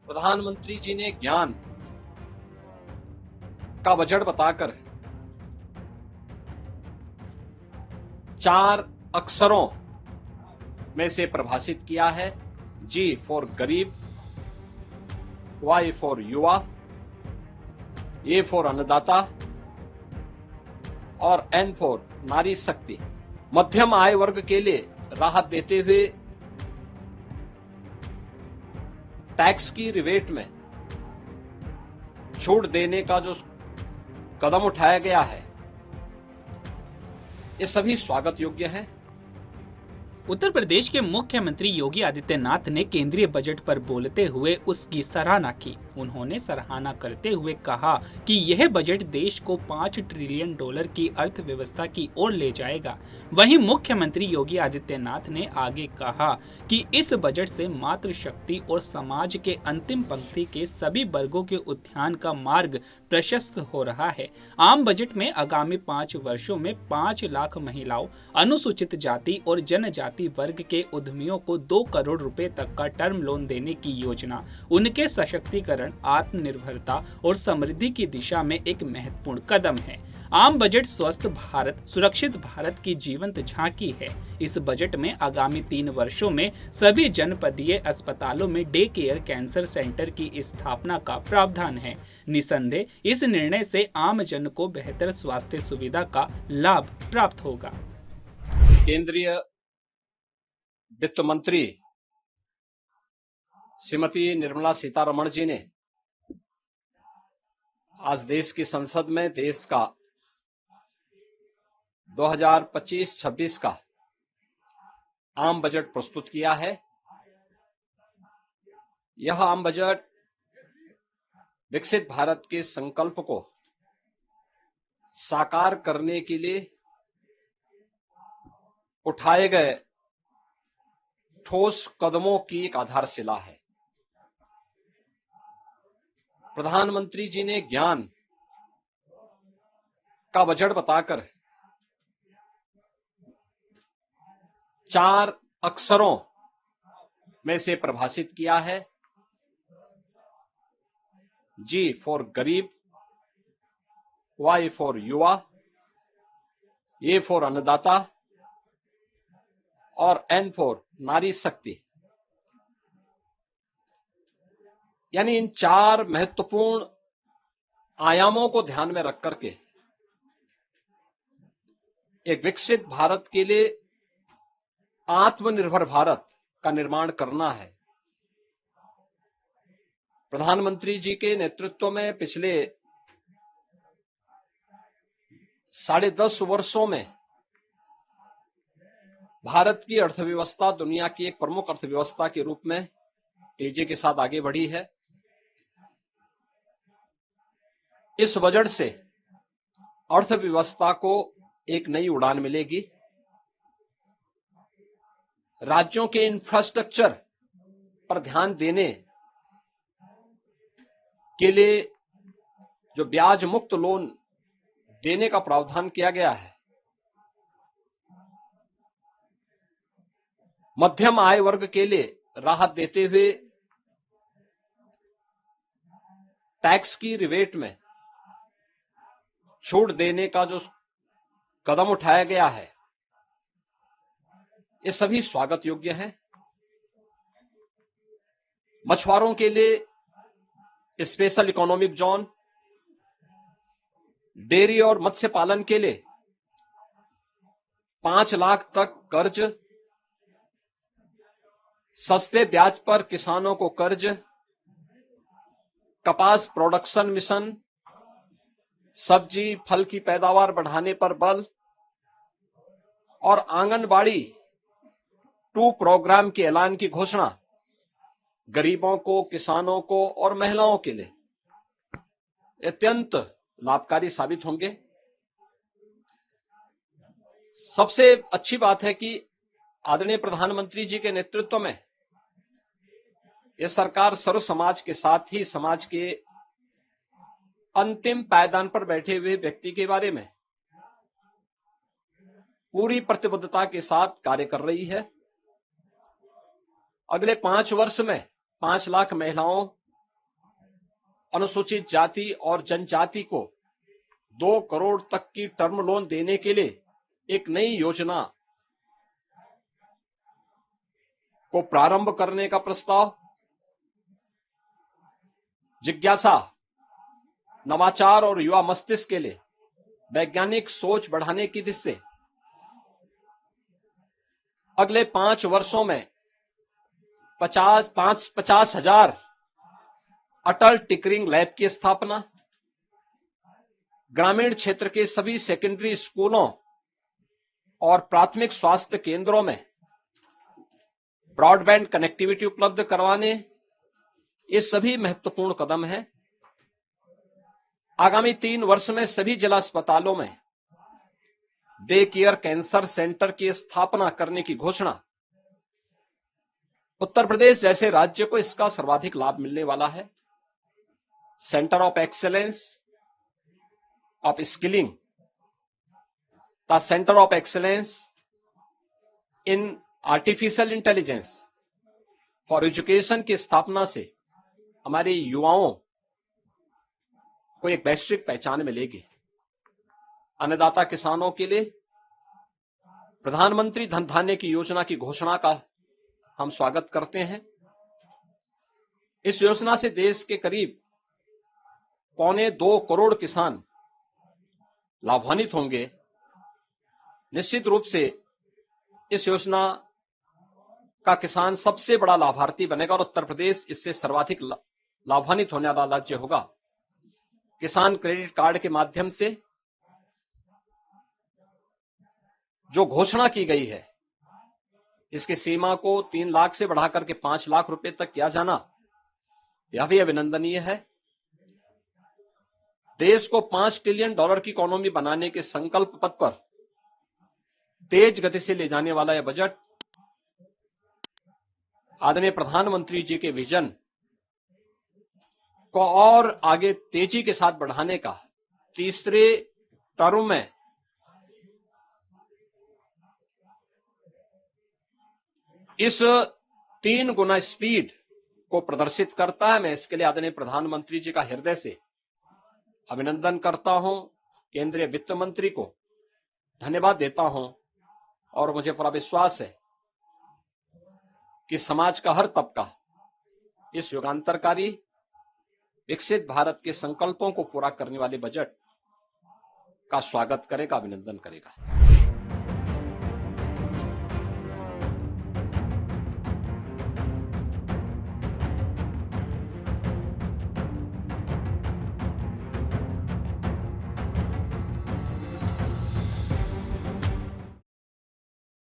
प्रधानमंत्री जी ने ज्ञान का बजट बताकर 4 अक्षरों में से परिभाषित किया है। जी फॉर गरीब, वाई फॉर युवा, ए फॉर अन्नदाता और एन फॉर नारी शक्ति। मध्यम आय वर्ग के लिए राहत देते हुए टैक्स की रिबेट में छूट देने का जो कदम उठाया गया है, ये सभी स्वागत योग्य हैं। उत्तर प्रदेश के मुख्यमंत्री योगी आदित्यनाथ ने केंद्रीय बजट पर बोलते हुए उसकी सराहना की। उन्होंने सराहना करते हुए कहा कि यह बजट देश को $5 ट्रिलियन की अर्थव्यवस्था की ओर ले जाएगा। वहीं मुख्यमंत्री योगी आदित्यनाथ ने आगे कहा कि इस बजट से मातृशक्ति और समाज के अंतिम पंक्ति के सभी वर्गों के उत्थान का मार्ग प्रशस्त हो रहा है। आम बजट में आगामी 5 वर्षों में 5 लाख महिलाओं, अनुसूचित जाति और जनजाति वर्ग के उद्यमियों को 2 करोड़ रुपए तक का टर्म लोन देने की योजना उनके सशक्तिकरण, आत्मनिर्भरता और समृद्धि की दिशा में एक महत्वपूर्ण कदम है। आम बजट स्वस्थ भारत, सुरक्षित भारत की जीवंत झांकी है। इस बजट में आगामी 3 वर्षों में सभी जनपदीय अस्पतालों में डे केयर कैंसर सेंटर की स्थापना का प्रावधान है। निसंदेह इस निर्णय से आम जन को बेहतर स्वास्थ्य सुविधा का लाभ प्राप्त होगा। केंद्रीय वित्त मंत्री श्रीमती निर्मला सीतारमण जी ने आज देश की संसद में देश का 2025-26 का आम बजट प्रस्तुत किया है। यह आम बजट विकसित भारत के संकल्प को साकार करने के लिए उठाए गए ठोस कदमों की एक आधारशिला है। प्रधानमंत्री जी ने ज्ञान का बजट बताकर 4 अक्षरों में से परिभाषित किया है। जी फॉर गरीब, वाई फॉर युवा, ए फॉर अन्नदाता और एन फॉर नारी शक्ति। यानी इन 4 महत्वपूर्ण आयामों को ध्यान में रख करके एक विकसित भारत के लिए आत्मनिर्भर भारत का निर्माण करना है। प्रधानमंत्री जी के नेतृत्व में पिछले 10.5 वर्षों में भारत की अर्थव्यवस्था दुनिया की एक प्रमुख अर्थव्यवस्था के रूप में तेजी के साथ आगे बढ़ी है। इस बजट से अर्थव्यवस्था को एक नई उड़ान मिलेगी। राज्यों के इंफ्रास्ट्रक्चर पर ध्यान देने के लिए जो ब्याज मुक्त लोन देने का प्रावधान किया गया है, मध्यम आय वर्ग के लिए राहत देते हुए टैक्स की रिबेट में छूट देने का जो कदम उठाया गया है, ये सभी स्वागत योग्य हैं। मछुआरों के लिए स्पेशल इकोनॉमिक जोन, डेयरी और मत्स्य पालन के लिए 5 लाख तक कर्ज, सस्ते ब्याज पर किसानों को कर्ज, कपास प्रोडक्शन मिशन, सब्जी फल की पैदावार बढ़ाने पर बल और आंगनबाड़ी 2 प्रोग्राम के ऐलान की घोषणा गरीबों को, किसानों को और महिलाओं के लिए अत्यंत लाभकारी साबित होंगे। सबसे अच्छी बात है कि आदरणीय प्रधानमंत्री जी के नेतृत्व में यह सरकार सर्व समाज के साथ ही समाज के अंतिम पायदान पर बैठे हुए व्यक्ति के बारे में पूरी प्रतिबद्धता के साथ कार्य कर रही है। अगले 5 वर्ष में 5 लाख महिलाओं, अनुसूचित जाति और जनजाति को 2 करोड़ तक की टर्म लोन देने के लिए एक नई योजना को प्रारंभ करने का प्रस्ताव, जिज्ञासा, नवाचार और युवा मस्तिष्क के लिए वैज्ञानिक सोच बढ़ाने की दिशा से अगले 5 वर्षों में 50,000 अटल टिंकरिंग लैब की स्थापना, ग्रामीण क्षेत्र के सभी सेकेंडरी स्कूलों और प्राथमिक स्वास्थ्य केंद्रों में ब्रॉडबैंड कनेक्टिविटी उपलब्ध करवाने, ये सभी महत्वपूर्ण कदम हैं। आगामी 3 वर्ष में सभी जिला अस्पतालों में डे केयर कैंसर सेंटर की स्थापना करने की घोषणा। उत्तर प्रदेश जैसे राज्य को इसका सर्वाधिक लाभ मिलने वाला है। Centre of excellence of skilling, the centre of excellence in artificial intelligence for education की स्थापना से हमारे युवाओं को एक वैश्विक पहचान मिलेगी। अन्नदाता किसानों के लिए प्रधानमंत्री धन धान्य की योजना की घोषणा का हम स्वागत करते हैं। इस योजना से देश के करीब 1.25 करोड़ किसान लाभान्वित होंगे। निश्चित रूप से इस योजना का किसान सबसे बड़ा लाभार्थी बनेगा और उत्तर प्रदेश इससे सर्वाधिक लाभान्वित होने वाला राज्य होगा। किसान क्रेडिट कार्ड के माध्यम से जो घोषणा की गई है, इसकी सीमा को 3 लाख से बढ़ाकर के 5 लाख रुपए तक किया जाना, यह भी अभिनंदनीय है। देश को $5 ट्रिलियन की इकोनॉमी बनाने के संकल्प पथ पर तेज गति से ले जाने वाला यह बजट आदरणीय प्रधानमंत्री जी के विजन को और आगे तेजी के साथ बढ़ाने का, तीसरे टर्म में इस 3 गुना स्पीड को प्रदर्शित करता है। मैं इसके लिए आदरणीय प्रधानमंत्री जी का हृदय से अभिनंदन करता हूं, केंद्रीय वित्त मंत्री को धन्यवाद देता हूं और मुझे पूरा विश्वास है कि समाज का हर तबका इस युगांतरकारी विकसित भारत के संकल्पों को पूरा करने वाले बजट का स्वागत करेगा, अभिनंदन करेगा।